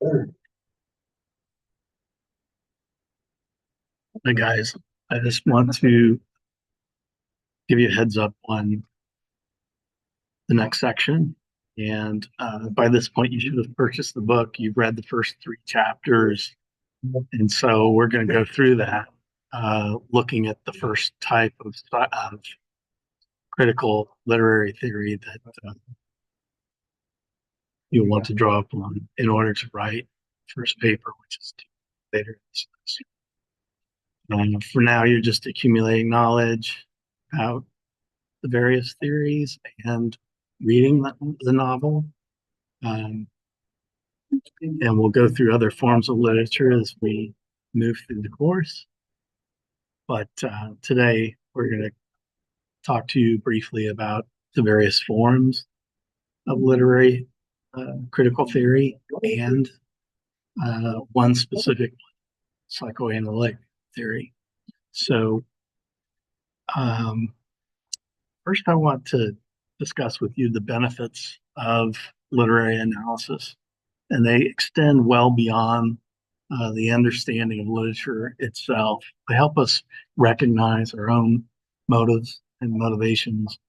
Hi guys, I just want to give you a heads up on the next section. And by this point, you should have purchased the book. You've read the first three chapters. And so we're going to go through that, looking at the first type of critical literary theory that you'll want to draw upon in order to write first paper, which is later. For now, you're just accumulating knowledge about the various theories and reading the novel. Um, and we'll go through other forms of literature as we move through the course. But today we're going to talk to you briefly about the various forms of literary critical theory and one specific psychoanalytic theory. So, um, first, I want to discuss with you the benefits of literary analysis, and they extend well beyond the understanding of literature itself. They help us recognize our own motives and motivations.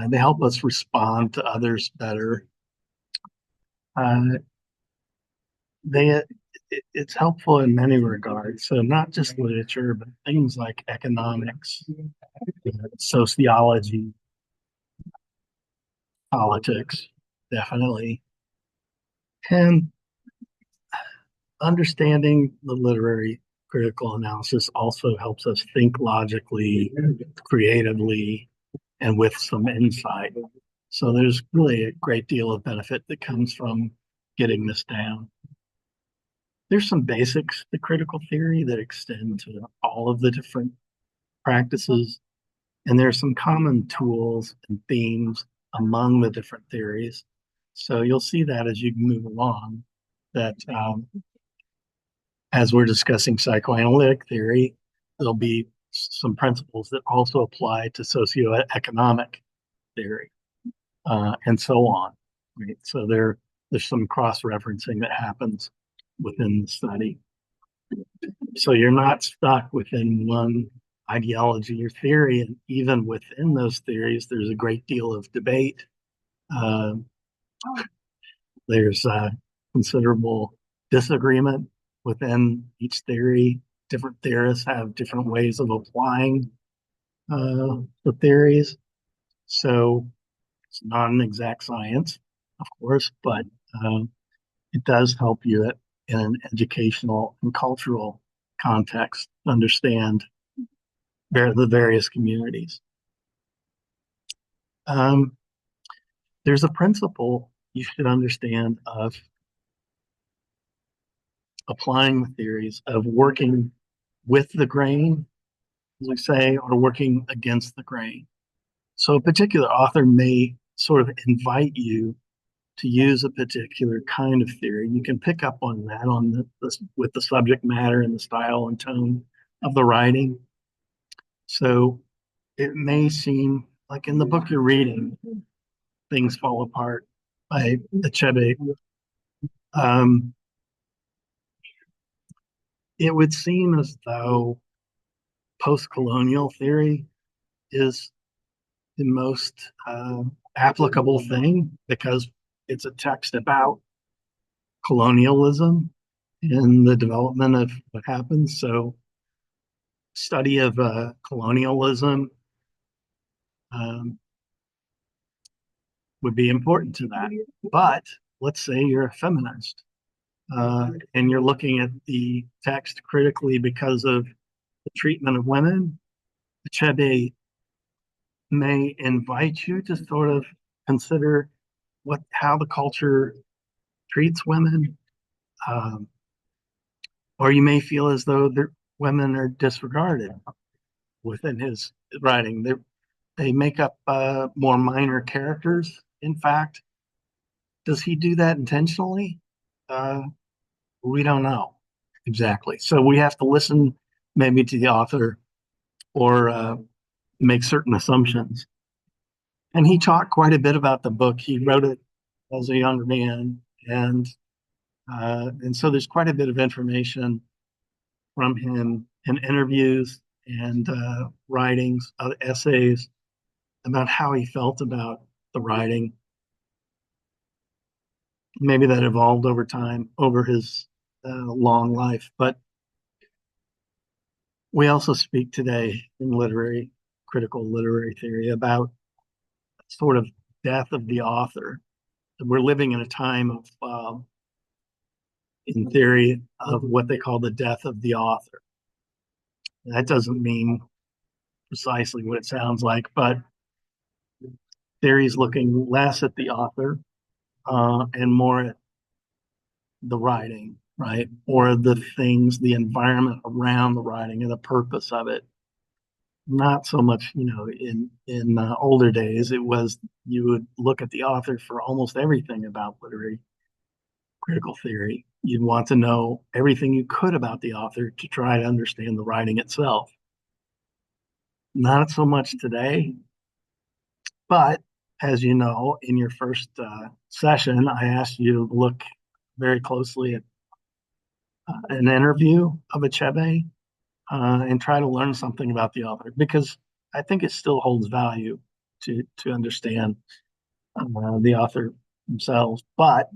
They help us respond to others better. Uh, they it's helpful in many regards. So not just literature, but things like economics, sociology, politics, definitely, and understanding the literary critical analysis also helps us think logically, creatively, and with some insight. So there's really a great deal of benefit that comes from getting this down. There's some basics to critical theory that extend to all of the different practices, and there's some common tools and themes among the different theories. So you'll see that as you move along, that as we're discussing psychoanalytic theory, there'll be some principles that also apply to socioeconomic theory, and so on. Right? So there's some cross-referencing that happens within the study. So you're not stuck within one ideology or theory, and even within those theories, there's a great deal of debate. Uh, there's considerable disagreement within each theory. Different theorists have different ways of applying the theories. So it's not an exact science, of course, but it does help you in an educational and cultural context to understand the various communities. Um, there's a principle you should understand of applying the theories of working with the grain, as we say, or working against the grain. So a particular author may sort of invite you to use a particular kind of theory. You can pick up on that with the subject matter and the style and tone of the writing. So it may seem like in the book you're reading, Things Fall Apart by Achebe. Um, it would seem as though post-colonial theory is the most applicable thing because it's a text about colonialism and the development of what happens. So, study of colonialism um, would be important to that. But let's say you're a feminist and you're looking at the text critically because of the treatment of women. Achebe may invite you to sort of consider how the culture treats women, um, or you may feel as though women are disregarded within his writing. They make up more minor characters. In fact, does he do that intentionally? Uh, we don't know exactly. So we have to listen maybe to the author or make certain assumptions. And he talked quite a bit about the book. He wrote it as a younger man, and And so there's quite a bit of information from him in interviews and writings, essays about how he felt about the writing. Maybe that evolved over time, over his long life. But we also speak today in critical literary theory about sort of death of the author. We're living in a time of, in theory, of what they call the death of the author. That doesn't mean precisely what it sounds like, but theory is looking less at the author and more at the writing, right? Or the things, the environment around the writing and the purpose of it. Not so much, in older days, it was you would look at the author for almost everything about literary critical theory. You'd want to know everything you could about the author to try to understand the writing itself. Not so much today, but as you know, in your first session, I asked you to look very closely at an interview of Achebe and try to learn something about the author because I think it still holds value to understand the author themselves, but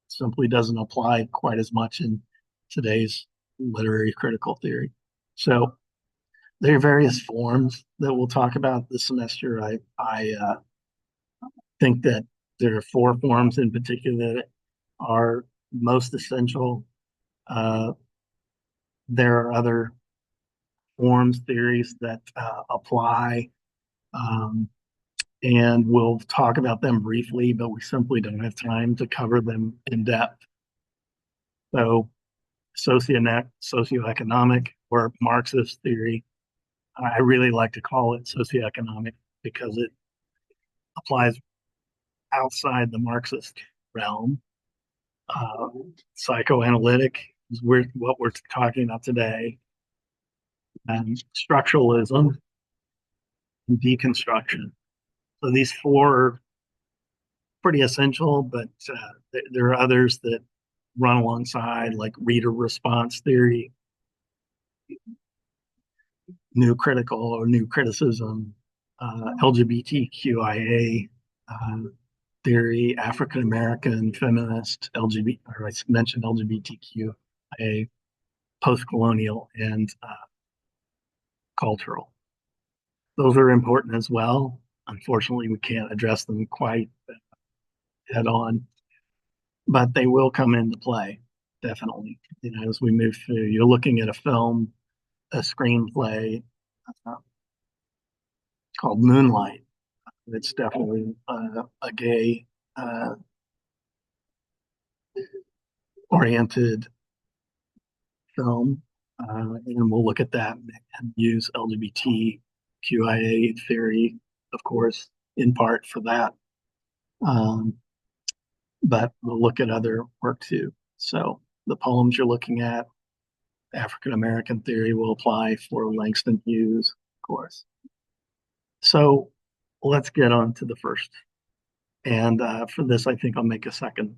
simply doesn't apply quite as much in today's literary critical theory. So there are various forms that we'll talk about this semester. I think that there are four forms in particular that are most essential. Uh, there are other forms, theories that apply, um, and we'll talk about them briefly, but we simply don't have time to cover them in depth. So, socioeconomic or Marxist theory, I really like to call it socioeconomic because it applies outside the Marxist realm. Uh, Psychoanalytic is what we're talking about today, and structuralism and deconstruction. So these four are pretty essential, but there are others that run alongside, like reader response theory, new critical or new criticism, LGBTQIA theory, African American feminist, LGBT, or I mentioned LGBTQIA, post colonial, and cultural. Those are important as well. Unfortunately, we can't address them quite head on, but they will come into play definitely. As we move through, you're looking at a film, a screenplay uh, called Moonlight. It's definitely a gay oriented film, and we'll look at that and use LGBTQIA theory, of course, in part for that. Um, but we'll look at other work too. So the poems you're looking at, African American theory will apply for Langston Hughes, of course. So let's get on to the first. And for this, I think I'll make a second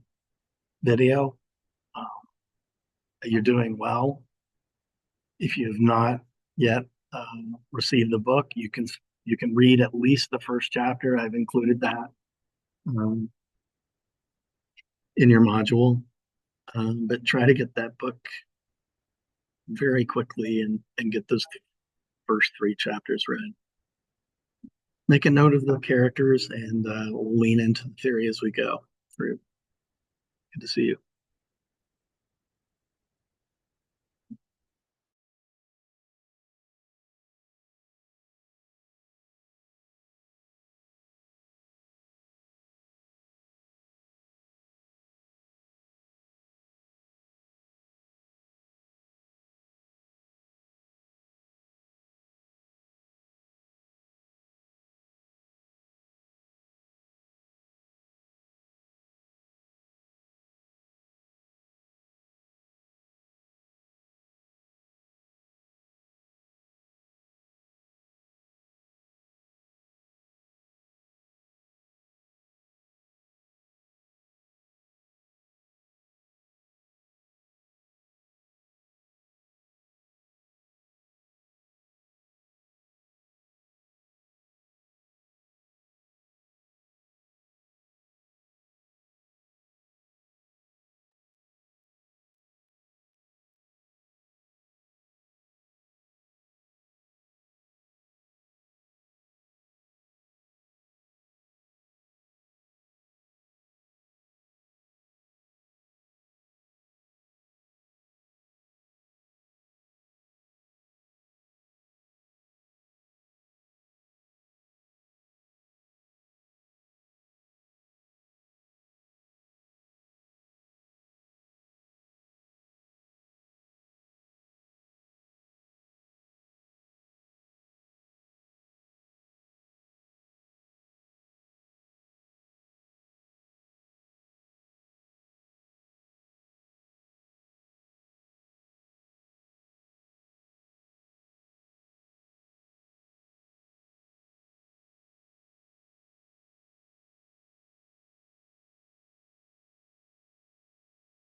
video. Um, you're doing well. If you have not yet received the book, you can read at least the first chapter. I've included that um, in your module, but try to get that book very quickly and get those first three chapters read. Make a note of the characters and we'll lean into the theory as we go through. Good to see you.